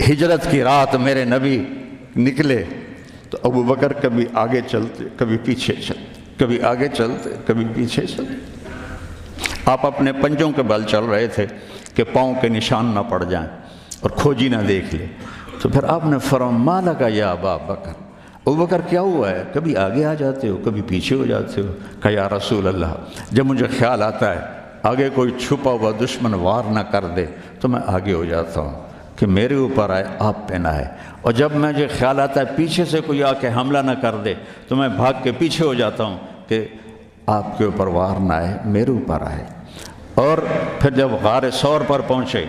ہجرت کی رات میرے نبی نکلے تو ابو بکر کبھی آگے چلتے کبھی پیچھے چلتے، کبھی آگے چلتے کبھی پیچھے چلتے۔ آپ اپنے پنجوں کے بل چل رہے تھے کہ پاؤں کے نشان نہ پڑ جائیں اور کھوجی نہ دیکھ لے۔ تو پھر آپ نے فرمایا ما لک یا ابا بکر، ابو بکر کیا ہوا ہے؟ کبھی آگے آ جاتے ہو کبھی پیچھے ہو جاتے ہو۔ کہا یا رسول اللہ، جب مجھے خیال آتا ہے آگے کوئی چھپا ہوا دشمن وار نہ کر دے تو میں آگے ہو جاتا ہوں کہ میرے اوپر آئے، آپ پہ نہ آئے، اور جب مجھے خیال آتا ہے پیچھے سے کوئی آ کے حملہ نہ کر دے تو میں بھاگ کے پیچھے ہو جاتا ہوں کہ آپ کے اوپر وار نہ آئے، میرے اوپر آئے۔ اور پھر جب غار ثور پر پہنچے،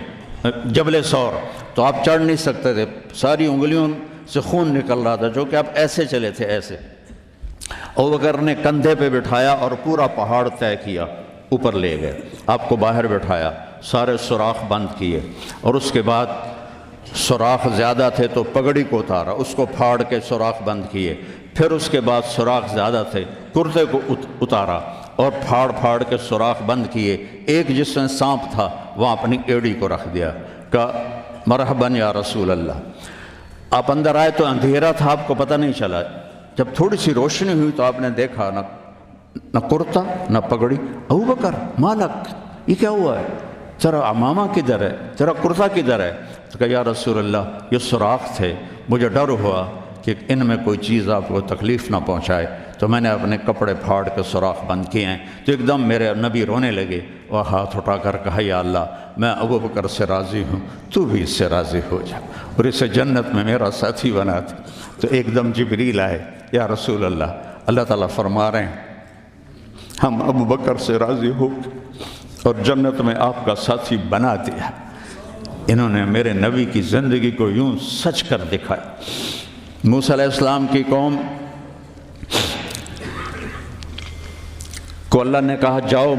جبل ثور، تو آپ چڑھ نہیں سکتے تھے، ساری انگلیوں سے خون نکل رہا تھا، جو کہ آپ ایسے چلے تھے ایسے۔ ابوبکر نے کندھے پہ بٹھایا اور پورا پہاڑ طے کیا، اوپر لے گئے، آپ کو باہر بٹھایا، سارے سوراخ بند کیے، اور اس کے بعد سوراخ زیادہ تھے تو پگڑی کو اتارا، اس کو پھاڑ کے سوراخ بند کیے، پھر اس کے بعد سوراخ زیادہ تھے، کرتے کو اتارا اور پھاڑ پھاڑ کے سوراخ بند کیے۔ ایک جس میں سانپ تھا وہاں اپنی ایڑی کو رکھ دیا، کہا مرحباً یا رسول اللہ۔ آپ اندر آئے تو اندھیرا تھا، آپ کو پتہ نہیں چلا، جب تھوڑی سی روشنی ہوئی تو آپ نے دیکھا نہ کرتا نہ پگڑی۔ ابو بکر مالک، یہ کیا ہوا ہے؟ تیرا عمامہ کدھر ہے؟ تیرا کرتا کدھر ہے؟ تو کہا یا رسول اللہ یہ سوراخ تھے، مجھے ڈر ہوا کہ ان میں کوئی چیز آپ کو تکلیف نہ پہنچائے تو میں نے اپنے کپڑے پھاڑ کے سوراخ بند کیے ہیں۔ تو ایک دم میرے نبی رونے لگے، وہ ہاتھ اٹھا کر کہا یا اللہ میں ابو بکر سے راضی ہوں، تو بھی اس سے راضی ہو جا اور اسے جنت میں میرا ساتھی بنا دے۔ تو ایک دم جبریل آئے، یا رسول اللہ، اللہ تعالیٰ فرما رہے ہیں ہم ابو بکر سے راضی ہو اور جنت میں آپ کا ساتھی بنا دیا۔ انہوں نے میرے نبی کی زندگی کو یوں سچ کر دکھایا۔ موسیٰ علیہ السلام کی قوم کو اللہ نے کہا جاؤ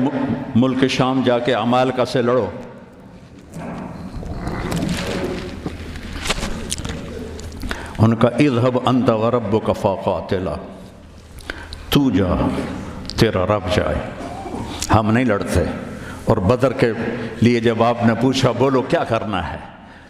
ملک شام جا کے عمالقہ سے لڑو، ان کا اذهب انت وربک فقاتلا، تو جا تیرا رب جائے، ہم نہیں لڑتے۔ اور بدر کے لیے جب آپ نے پوچھا بولو کیا کرنا ہے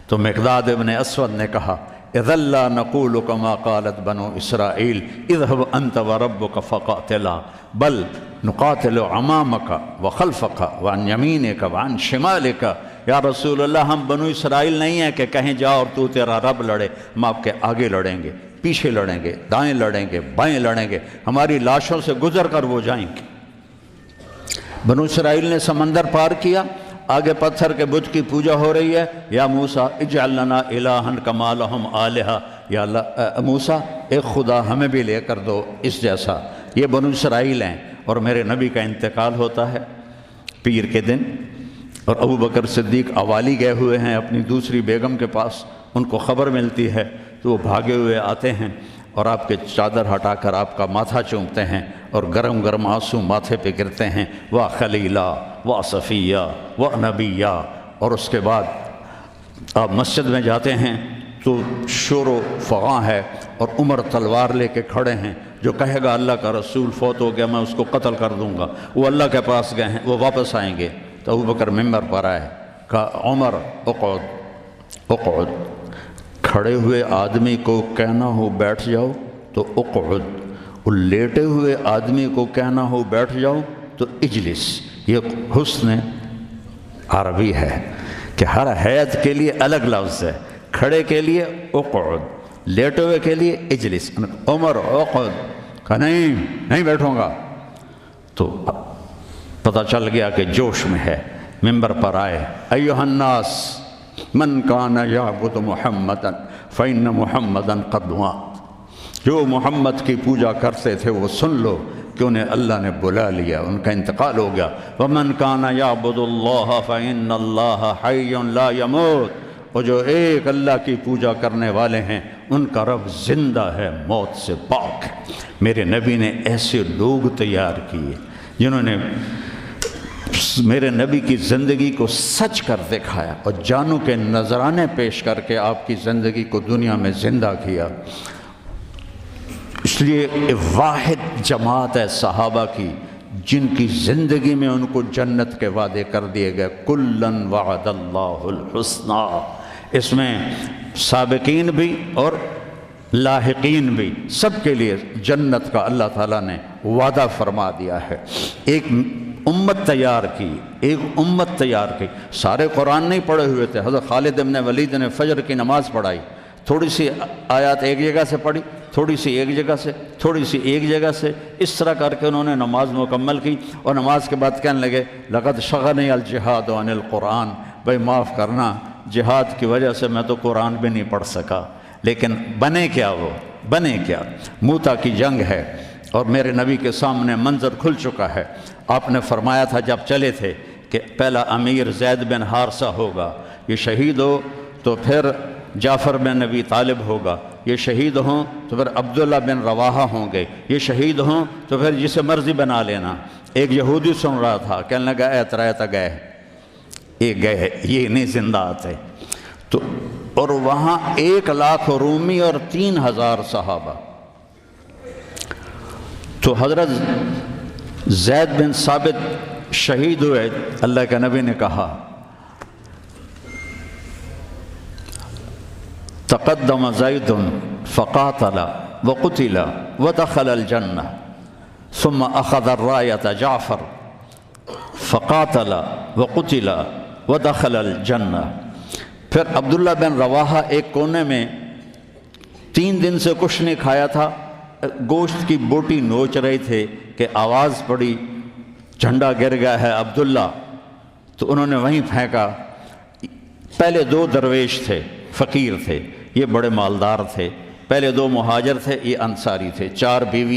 تو مقداد ابن اسود نے کہا اذا لا نقول كما قالت بنو اسرائیل اذهب انت وربك فقاتلا بل نقاتل امامك وخلفك وعن يمينك وعن شمالك۔ یا رسول اللہ ہم بنو اسرائیل نہیں ہیں کہ کہیں جا اور تو تیرا رب لڑے، ہم آپ کے آگے لڑیں گے، پیچھے لڑیں گے، دائیں لڑیں گے، بائیں لڑیں گے، ہماری لاشوں سے گزر کر وہ جائیں گے۔ بنو اسرائیل نے سمندر پار کیا، آگے پتھر کے بت کی پوجا ہو رہی ہے، یا موسیٰ اجعل لنا الہا کما لہم آلہہ، یا اللہ موسیٰ ایک خدا ہمیں بھی لے کر دو اس جیسا۔ یہ بنو اسرائیل ہیں، اور میرے نبی کا انتقال ہوتا ہے پیر کے دن، اور ابو بکر صدیق اوالی گئے ہوئے ہیں اپنی دوسری بیگم کے پاس، ان کو خبر ملتی ہے تو وہ بھاگے ہوئے آتے ہیں اور آپ کے چادر ہٹا کر آپ کا ماتھا چومتے ہیں اور گرم گرم آنسو ماتھے پہ گرتے ہیں، واہ خلیلہ واہ صفیہ واہ نبیہ۔ اور اس کے بعد آپ مسجد میں جاتے ہیں تو شور و فغاں ہے، اور عمر تلوار لے کے کھڑے ہیں، جو کہے گا اللہ کا رسول فوت ہو گیا میں اس کو قتل کر دوں گا، وہ اللہ کے پاس گئے ہیں، وہ واپس آئیں گے۔ تو ابو بکر ممبر پر آئے، کہا عمر اقعد اقعد، کھڑے ہوئے آدمی کو کہنا ہو بیٹھ جاؤ تو اقعد، اور لیٹے ہوئے آدمی کو کہنا ہو بیٹھ جاؤ تو اجلس۔ یہ حسن عربی ہے کہ ہر حیت کے لیے الگ لفظ ہے، کھڑے کے لیے اقعد، لیٹے ہوئے کے لیے اجلس۔ عمر اقعد، کہا نہیں بیٹھوں گا۔ تو پتہ چل گیا کہ جوش میں ہے، ممبر پر آئے، ایھا الناس من کان یعبد محمدا فإن محمدا قد مات، جو محمد کی پوجا کرتے تھے وہ سن لو کہ انہیں اللہ نے بلا لیا، ان کا انتقال ہو گیا۔ ومن کان یعبد اللہ فإن اللہ حی لا یموت، اور جو ایک اللہ کی پوجا کرنے والے ہیں ان کا رب زندہ ہے، موت سے پاک ہے۔ میرے نبی نے ایسے لوگ تیار کیے جنہوں نے میرے نبی کی زندگی کو سچ کر دکھایا اور جانوں کے نذرانے پیش کر کے آپ کی زندگی کو دنیا میں زندہ کیا۔ اس لیے واحد جماعت ہے صحابہ کی جن کی زندگی میں ان کو جنت کے وعدے کر دیے گئے، کلن وعد اللہ الحسنی، اس میں سابقین بھی اور لاحقین بھی سب کے لیے جنت کا اللہ تعالیٰ نے وعدہ فرما دیا ہے۔ ایک امت تیار کی، سارے قرآن نہیں پڑھے ہوئے تھے۔ حضرت خالد بن ولید نے فجر کی نماز پڑھائی، تھوڑی سی آیات ایک جگہ سے پڑھی، تھوڑی سی ایک جگہ سے، تھوڑی سی ایک جگہ سے، اس طرح کر کے انہوں نے نماز مکمل کی، اور نماز کے بعد کہنے لگے لقد شغلنی الجہاد عن القرآن، بھائی معاف کرنا، جہاد کی وجہ سے میں تو قرآن بھی نہیں پڑھ سکا۔ لیکن بنے کیا؟ موتا کی جنگ ہے، اور میرے نبی کے سامنے منظر کھل چکا ہے۔ آپ نے فرمایا تھا جب چلے تھے کہ پہلا امیر زید بن حارثہ ہوگا، یہ شہید ہو تو پھر جعفر بن ابی طالب ہوگا، یہ شہید ہوں تو پھر عبداللہ بن رواحہ ہوں گے، یہ شہید ہوں تو پھر جسے مرضی بنا لینا۔ ایک یہودی سن رہا تھا، کہنے لگا ایترایتا گئے، یہ نہیں زندہ آتے۔ تو اور وہاں 1,00,000 رومی اور 3,000 صحابہ۔ تو حضرت زید بن ثابت شہید ہوئے، اللہ کے نبی نے کہا تقدم زید فقاتل وقتل ودخل الجنہ ثم اخذ الرایۃ جعفر فقاتل وقتل ودخل الجنہ۔ پھر عبداللہ بن رواحہ ایک کونے میں 3 دن سے کچھ نہیں کھایا تھا، گوشت کی بوٹی نوچ رہے تھے کہ آواز پڑی جھنڈا گر گیا ہے عبداللہ، تو انہوں نے وہیں پھینکا۔ پہلے 2 درویش تھے، فقیر تھے، یہ بڑے مالدار تھے، پہلے 2 مہاجر تھے، یہ انصاری تھے، 4 بیوی